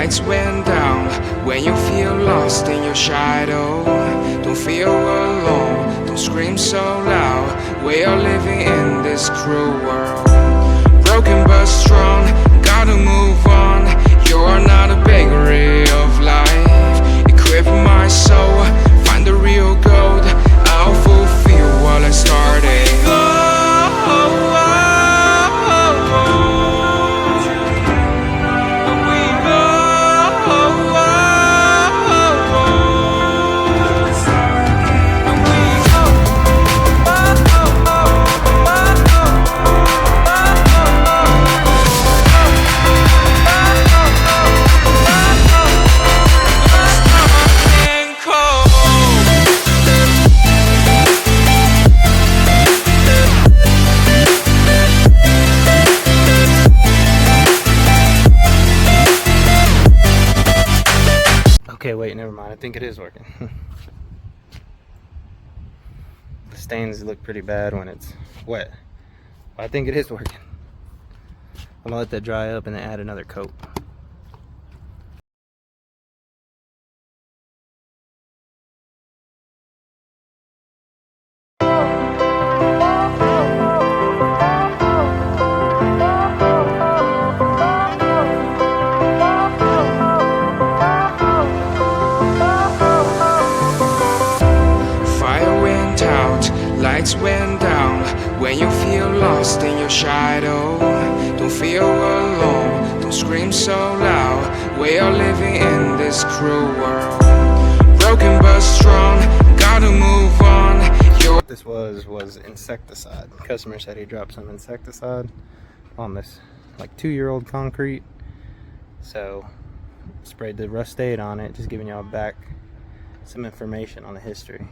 lights went down. When you feel lost in your shadow, don't feel alone, don't scream so loud. We are living in this cruel world, broken but strong, gotta move on. You're not a bakery of life, equip my soul, find the real gold. I'll fulfill what I started. Okay, wait, never mind. I think it is working. The stains look pretty bad when it's wet, but I think it is working. I'm gonna let that dry up and then add another coat. Lights went down. When you feel lost in your shadow, don't feel alone, don't scream so loud. We are living in this cruel world, broken but strong, gotta move on. What this was insecticide. The customer said he dropped some insecticide on this like 2-year-old concrete, so sprayed the rust aid on it, just giving y'all back some information on the history.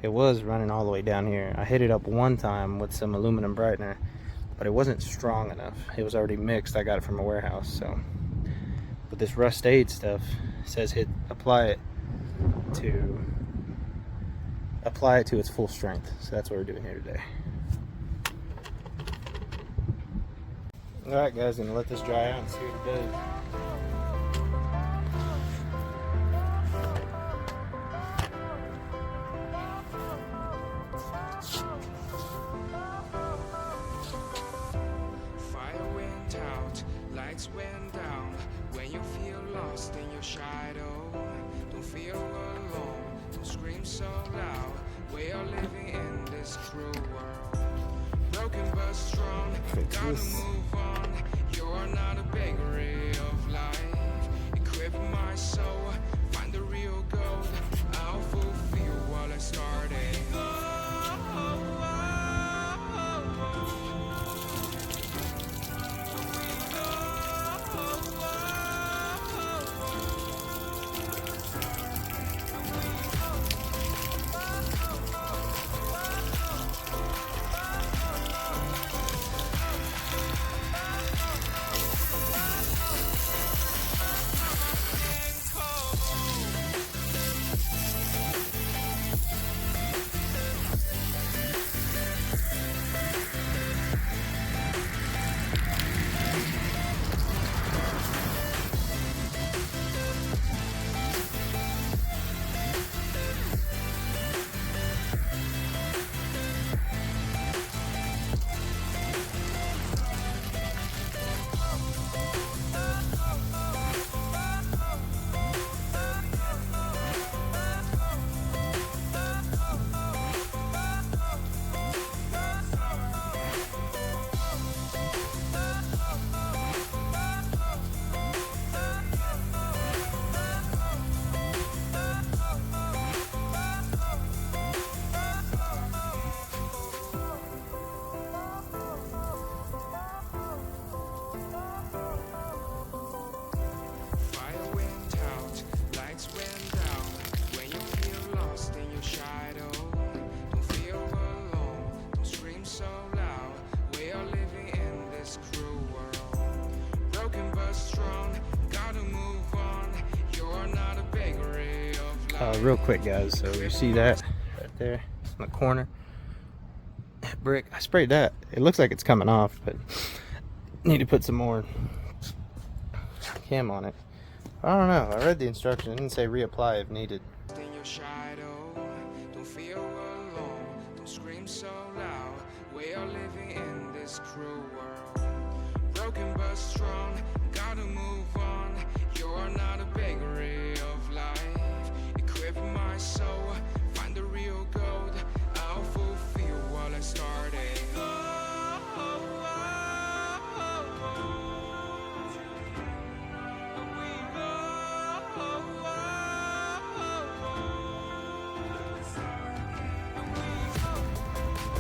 It was running all the way down here. I hit it up one time with some aluminum brightener, but it wasn't strong enough. It was already mixed. I got it from a warehouse. So, but this rust aid stuff says apply it to its full strength. So that's what we're doing here today. All right, guys, gonna let this dry out and see what it does. Lights went down. When you feel lost in your shadow, don't feel alone, don't scream so loud. We are living in this cruel world, broken but strong, gotta move on. You're not a bakery of life, equip my soul, find the real gold. I'll fulfill what I started. Real quick, guys, so you see that right there in the corner, that brick, I sprayed that. It looks like it's coming off, but need to put some more chem on it. I don't know. I read the instruction. It didn't say reapply if needed. In your shadow, don't feel alone, don't scream so loud. We are living in this cruel world, broken but strong, gotta move on. You're not a bakery of life, equip my soul, find the real gold. I'll fulfill what I started.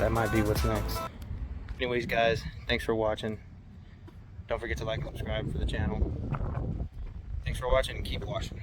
That might be what's next. Anyways, guys, thanks for watching. Don't forget to like and subscribe for the channel. Thanks for watching and keep watching.